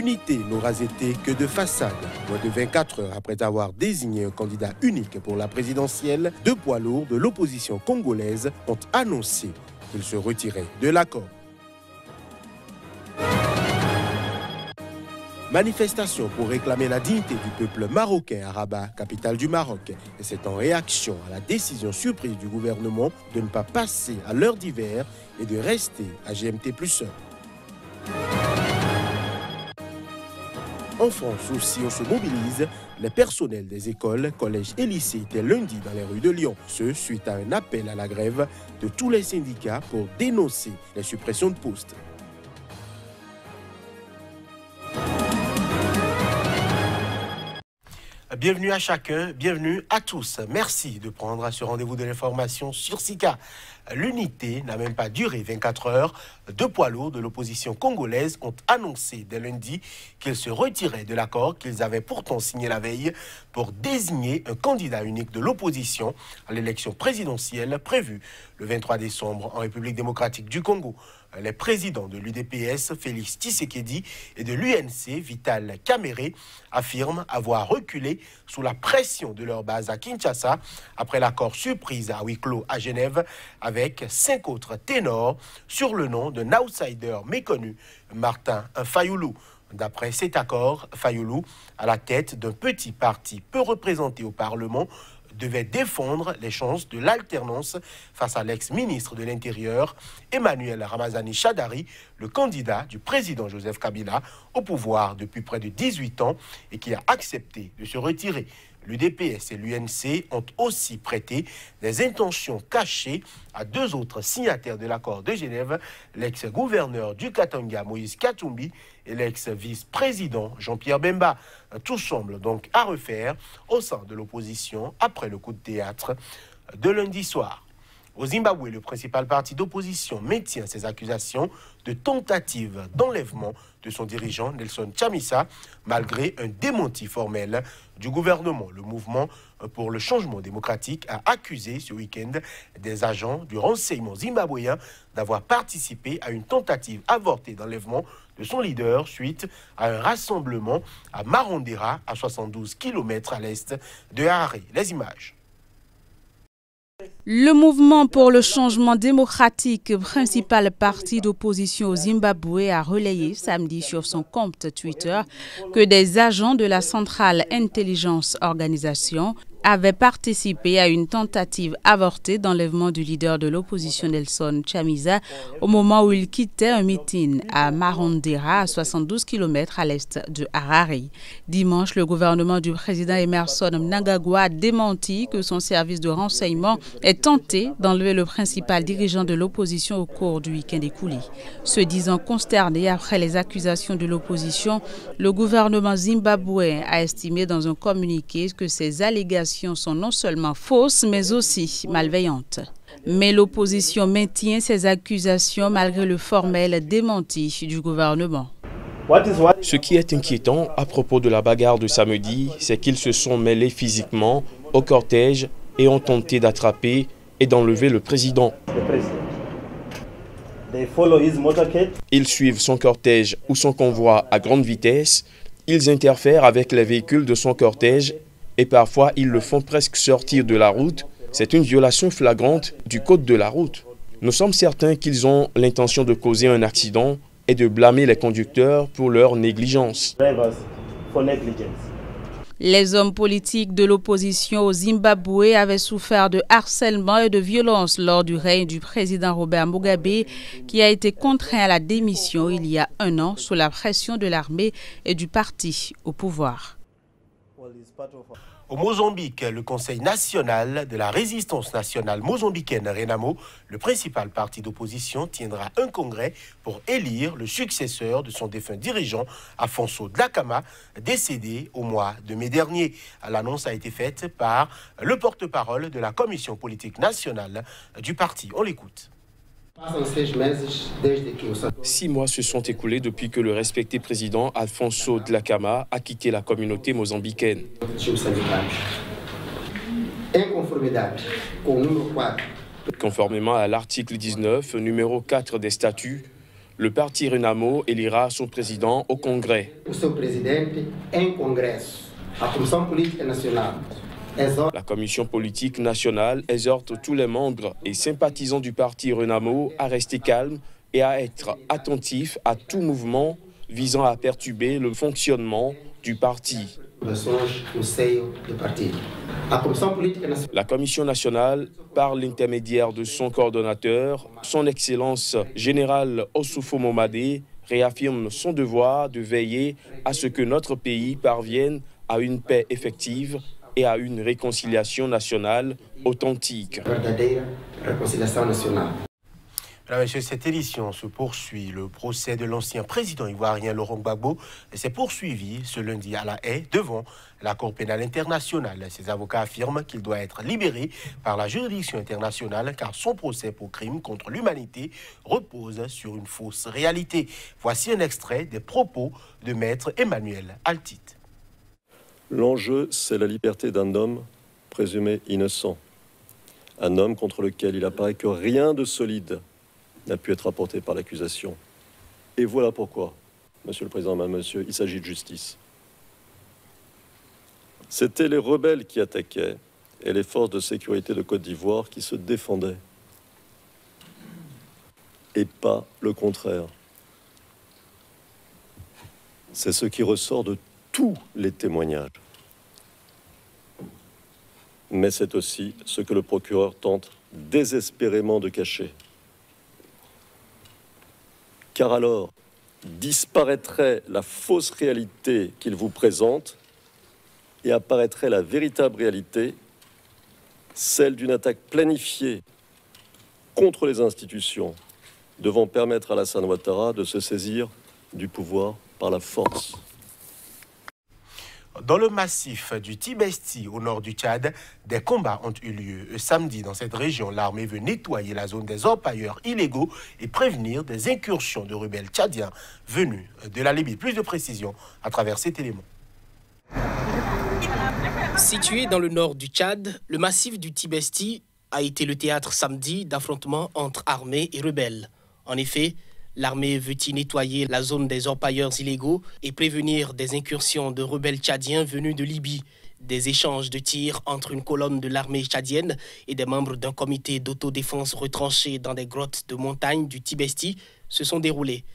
L'unité n'aura été que de façade. Moins de 24 heures après avoir désigné un candidat unique pour la présidentielle, deux poids lourds de l'opposition congolaise ont annoncé qu'ils se retiraient de l'accord. Manifestation pour réclamer la dignité du peuple marocain à Rabat, capitale du Maroc. Et c'est en réaction à la décision surprise du gouvernement de ne pas passer à l'heure d'hiver et de rester à GMT+1. En France aussi, on se mobilise. Les personnels des écoles, collèges et lycées étaient lundi dans les rues de Lyon. Ce, suite à un appel à la grève de tous les syndicats pour dénoncer les suppressions de postes. Bienvenue à chacun, bienvenue à tous. Merci de prendre ce rendez-vous de l'information sur SICA. L'unité n'a même pas duré 24 heures. Deux poids lourds de l'opposition congolaise ont annoncé dès lundi qu'ils se retiraient de l'accord qu'ils avaient pourtant signé la veille pour désigner un candidat unique de l'opposition à l'élection présidentielle prévue le 23 décembre en République démocratique du Congo. Les présidents de l'UDPS, Félix Tshisekedi, et de l'UNC, Vital Kamerhe, affirment avoir reculé sous la pression de leur base à Kinshasa après l'accord surprise à huis clos à Genève avec 5 autres ténors sur le nom d'un outsider méconnu, Martin Fayoulou. D'après cet accord, Fayoulou, à la tête d'un petit parti peu représenté au Parlement, devait défendre les chances de l'alternance face à l'ex-ministre de l'Intérieur, Emmanuel Ramazani Shadari, le candidat du président Joseph Kabila au pouvoir depuis près de 18 ans et qui a accepté de se retirer. L'UDPS et l'UNC ont aussi prêté des intentions cachées à deux autres signataires de l'accord de Genève, l'ex-gouverneur du Katanga Moïse Katumbi et l'ex-vice-président Jean-Pierre Bemba. Tout semble donc à refaire au sein de l'opposition après le coup de théâtre de lundi soir. Au Zimbabwe, le principal parti d'opposition maintient ses accusations de tentative d'enlèvement de son dirigeant Nelson Chamisa, malgré un démenti formel du gouvernement. Le mouvement pour le changement démocratique a accusé ce week-end des agents du renseignement zimbabwéen d'avoir participé à une tentative avortée d'enlèvement de son leader suite à un rassemblement à Marondera, à 72 km à l'est de Harare. Les images. Le mouvement pour le changement démocratique, principal parti d'opposition au Zimbabwe, a relayé samedi sur son compte Twitter que des agents de la Central Intelligence Organisation avaient participé à une tentative avortée d'enlèvement du leader de l'opposition Nelson Chamisa au moment où il quittait un meeting à Marondera, à 72 km à l'est de Harare. Dimanche, le gouvernement du président Emmerson Mnangagwa a démenti que son service de renseignement ait tenté d'enlever le principal dirigeant de l'opposition au cours du week-end écoulé. Se disant consterné après les accusations de l'opposition, le gouvernement zimbabwéen a estimé dans un communiqué que ces allégations sont non seulement fausses, mais aussi malveillantes. Mais l'opposition maintient ces accusations malgré le formel démenti du gouvernement. Ce qui est inquiétant à propos de la bagarre de samedi, c'est qu'ils se sont mêlés physiquement au cortège et ont tenté d'attraper et d'enlever le président. Ils suivent son cortège ou son convoi à grande vitesse, ils interfèrent avec les véhicules de son cortège et parfois ils le font presque sortir de la route. C'est une violation flagrante du code de la route. Nous sommes certains qu'ils ont l'intention de causer un accident et de blâmer les conducteurs pour leur négligence. Les hommes politiques de l'opposition au Zimbabwe avaient souffert de harcèlement et de violence lors du règne du président Robert Mugabe, qui a été contraint à la démission il y a un an sous la pression de l'armée et du parti au pouvoir. Au Mozambique, le Conseil national de la résistance nationale mozambicaine, RENAMO, le principal parti d'opposition, tiendra un congrès pour élire le successeur de son défunt dirigeant, Afonso Dhlakama, décédé au mois de mai dernier. L'annonce a été faite par le porte-parole de la commission politique nationale du parti. On l'écoute. 6 mois se sont écoulés depuis que le respecté président Afonso Dhlakama a quitté la communauté mozambicaine. Conformément à l'article 19, numéro 4 des statuts, Le parti Renamo élira son président au Congrès. La commission politique nationale exhorte tous les membres et sympathisants du parti Renamo à rester calmes et à être attentifs à tout mouvement visant à perturber le fonctionnement du parti. La commission nationale, par l'intermédiaire de son coordonnateur, son Excellence générale Ossoufo Momadé, réaffirme son devoir de veiller à ce que notre pays parvienne à une paix effective et à une réconciliation nationale authentique. Mesdames et messieurs, cette édition se poursuit. Le procès de l'ancien président ivoirien Laurent Gbagbo s'est poursuivi ce lundi à La Haye devant la Cour pénale internationale. Ses avocats affirment qu'il doit être libéré par la juridiction internationale car son procès pour crime contre l'humanité repose sur une fausse réalité. Voici un extrait des propos de maître Emmanuel Altit. L'enjeu, c'est la liberté d'un homme présumé innocent. Un homme contre lequel il apparaît que rien de solide n'a pu être apporté par l'accusation. Et voilà pourquoi, Monsieur le Président, Madame, Monsieur, il s'agit de justice. C'étaient les rebelles qui attaquaient et les forces de sécurité de Côte d'Ivoire qui se défendaient. Et pas le contraire. C'est ce qui ressort de tous les témoignages. Mais c'est aussi ce que le procureur tente désespérément de cacher. Car alors disparaîtrait la fausse réalité qu'il vous présente et apparaîtrait la véritable réalité, celle d'une attaque planifiée contre les institutions, devant permettre à Alassane Ouattara de se saisir du pouvoir par la force. Dans le massif du Tibesti, au nord du Tchad, des combats ont eu lieu. Samedi, dans cette région, l'armée veut nettoyer la zone des orpailleurs illégaux et prévenir des incursions de rebelles tchadiens venus de la Libye. Plus de précisions à travers cet élément. Situé dans le nord du Tchad, le massif du Tibesti a été le théâtre samedi d'affrontements entre armées et rebelles. En effet, l'armée veut y nettoyer la zone des orpailleurs illégaux et prévenir des incursions de rebelles tchadiens venus de Libye. Des échanges de tirs entre une colonne de l'armée tchadienne et des membres d'un comité d'autodéfense retranché dans des grottes de montagne du Tibesti se sont déroulés.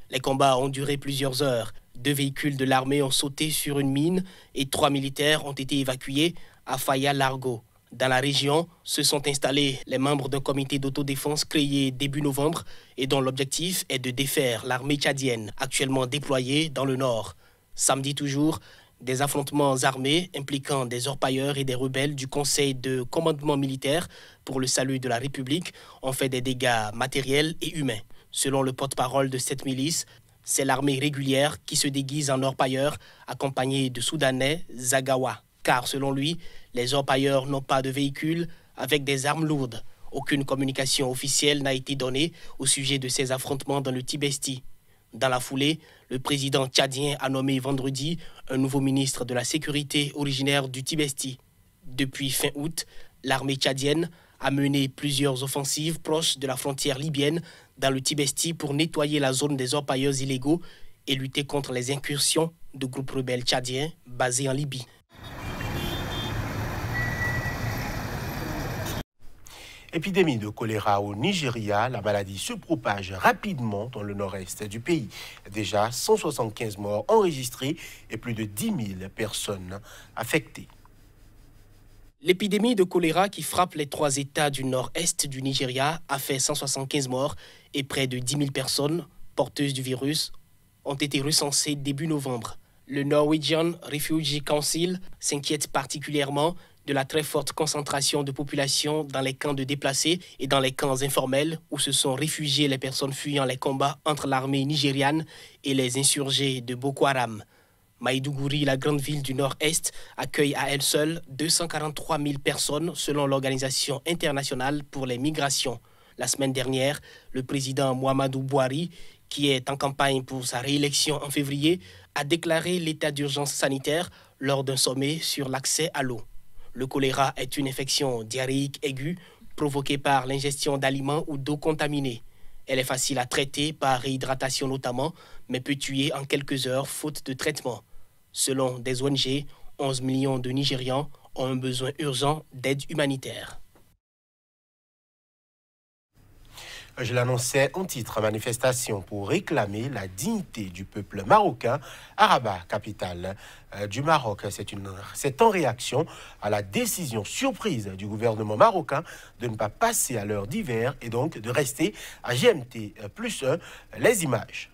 Les combats ont duré plusieurs heures. 2 véhicules de l'armée ont sauté sur une mine et 3 militaires ont été évacués à Faya Largo. Dans la région, se sont installés les membres d'un comité d'autodéfense créé début novembre et dont l'objectif est de défaire l'armée tchadienne, actuellement déployée dans le nord. Samedi toujours, des affrontements armés impliquant des orpailleurs et des rebelles du Conseil de commandement militaire pour le salut de la République ont fait des dégâts matériels et humains. Selon le porte-parole de cette milice, c'est l'armée régulière qui se déguise en orpailleurs, accompagnée de Soudanais Zagawa. Car selon lui, les orpailleurs n'ont pas de véhicules avec des armes lourdes. Aucune communication officielle n'a été donnée au sujet de ces affrontements dans le Tibesti. Dans la foulée, le président tchadien a nommé vendredi un nouveau ministre de la Sécurité originaire du Tibesti. Depuis fin août, l'armée tchadienne a mené plusieurs offensives proches de la frontière libyenne dans le Tibesti pour nettoyer la zone des orpailleurs illégaux et lutter contre les incursions de groupes rebelles tchadiens basés en Libye. Épidémie de choléra au Nigeria, la maladie se propage rapidement dans le nord-est du pays. Déjà 175 morts enregistrés et plus de 10 000 personnes affectées. L'épidémie de choléra qui frappe les 3 États du nord-est du Nigeria a fait 175 morts et près de 10 000 personnes porteuses du virus ont été recensées début novembre. Le Norwegian Refugee Council s'inquiète particulièrement de la très forte concentration de population dans les camps de déplacés et dans les camps informels où se sont réfugiées les personnes fuyant les combats entre l'armée nigériane et les insurgés de Boko Haram. Maïdougouri, la grande ville du nord-est, accueille à elle seule 243 000 personnes selon l'Organisation internationale pour les migrations. La semaine dernière, le président Muhammadu Buhari, qui est en campagne pour sa réélection en février, a déclaré l'état d'urgence sanitaire lors d'un sommet sur l'accès à l'eau. Le choléra est une infection diarrhéique aiguë provoquée par l'ingestion d'aliments ou d'eau contaminée. Elle est facile à traiter par réhydratation notamment, mais peut tuer en quelques heures faute de traitement. Selon des ONG, 11 millions de Nigérians ont un besoin urgent d'aide humanitaire. Je l'annonçais en titre, manifestation pour réclamer la dignité du peuple marocain à Rabat, capitale du Maroc. C'est en réaction à la décision surprise du gouvernement marocain de ne pas passer à l'heure d'hiver et donc de rester à GMT+1. Les images.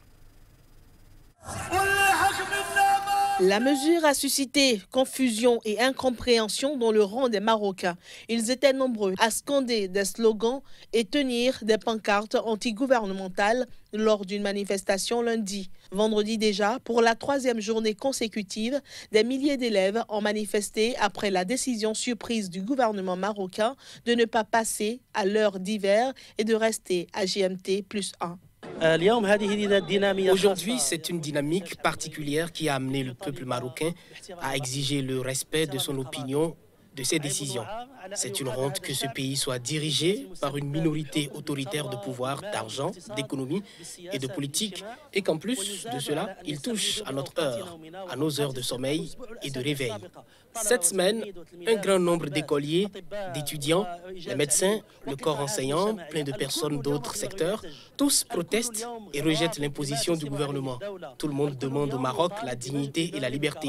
La mesure a suscité confusion et incompréhension dans le rang des Marocains. Ils étaient nombreux à scander des slogans et tenir des pancartes antigouvernementales lors d'une manifestation lundi. Vendredi déjà, pour la 3e journée consécutive, des milliers d'élèves ont manifesté après la décision surprise du gouvernement marocain de ne pas passer à l'heure d'hiver et de rester à GMT+1. Aujourd'hui, c'est une dynamique particulière qui a amené le peuple marocain à exiger le respect de son opinion, de ses décisions. C'est une honte que ce pays soit dirigé par une minorité autoritaire de pouvoir, d'argent, d'économie et de politique, et qu'en plus de cela, il touche à notre heure, à nos heures de sommeil et de réveil. Cette semaine, un grand nombre d'écoliers, d'étudiants, les médecins, le corps enseignant, plein de personnes d'autres secteurs, tous protestent et rejettent l'imposition du gouvernement. Tout le monde demande au Maroc la dignité et la liberté.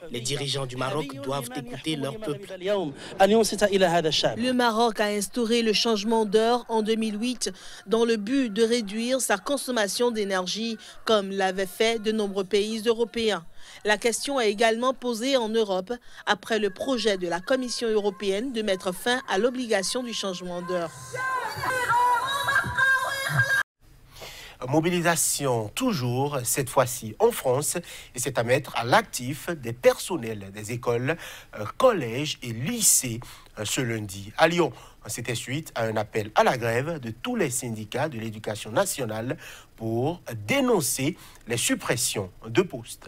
Les dirigeants du Maroc doivent écouter leur peuple. Le Maroc a instauré le changement d'heure en 2008 dans le but de réduire sa consommation d'énergie, comme l'avaient fait de nombreux pays européens. La question est également posée en Europe après le projet de la Commission européenne de mettre fin à l'obligation du changement d'heure. Mobilisation toujours, cette fois-ci en France, et c'est à mettre à l'actif des personnels des écoles, collèges et lycées ce lundi. À Lyon, c'était suite à un appel à la grève de tous les syndicats de l'éducation nationale pour dénoncer les suppressions de postes.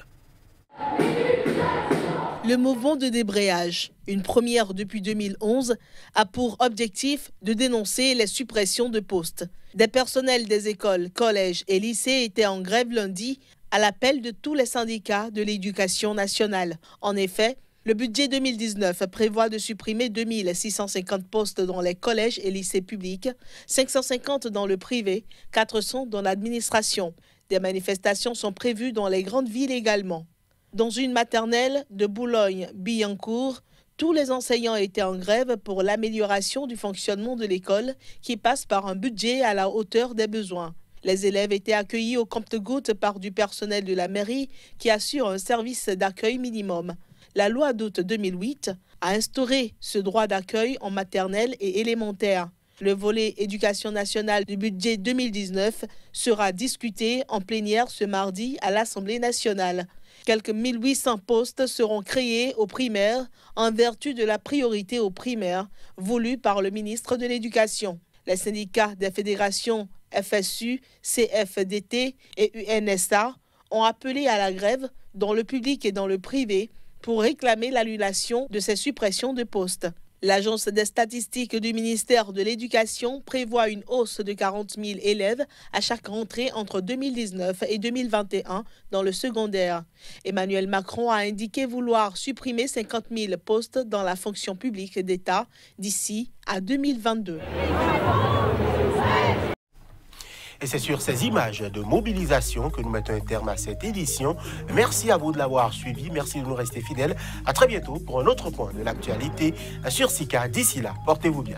Le mouvement de débrayage, une première depuis 2011, a pour objectif de dénoncer les suppressions de postes. Des personnels des écoles, collèges et lycées étaient en grève lundi à l'appel de tous les syndicats de l'éducation nationale. En effet, le budget 2019 prévoit de supprimer 2650 postes dans les collèges et lycées publics, 550 dans le privé, 400 dans l'administration. Des manifestations sont prévues dans les grandes villes également. Dans une maternelle de Boulogne-Billancourt, tous les enseignants étaient en grève pour l'amélioration du fonctionnement de l'école qui passe par un budget à la hauteur des besoins. Les élèves étaient accueillis au compte-gouttes par du personnel de la mairie qui assure un service d'accueil minimum. La loi d'août 2008 a instauré ce droit d'accueil en maternelle et élémentaire. Le volet éducation nationale du budget 2019 sera discuté en plénière ce mardi à l'Assemblée nationale. Quelques 1800 postes seront créés aux primaires en vertu de la priorité aux primaires voulue par le ministre de l'Éducation. Les syndicats des fédérations FSU, CFDT et UNSA ont appelé à la grève dans le public et dans le privé pour réclamer l'annulation de ces suppressions de postes. L'Agence des statistiques du ministère de l'Éducation prévoit une hausse de 40 000 élèves à chaque rentrée entre 2019 et 2021 dans le secondaire. Emmanuel Macron a indiqué vouloir supprimer 50 000 postes dans la fonction publique d'État d'ici à 2022. Et c'est sur ces images de mobilisation que nous mettons un terme à cette édition. Merci à vous de l'avoir suivi. Merci de nous rester fidèles. À très bientôt pour un autre point de l'actualité sur SICA. D'ici là, portez-vous bien.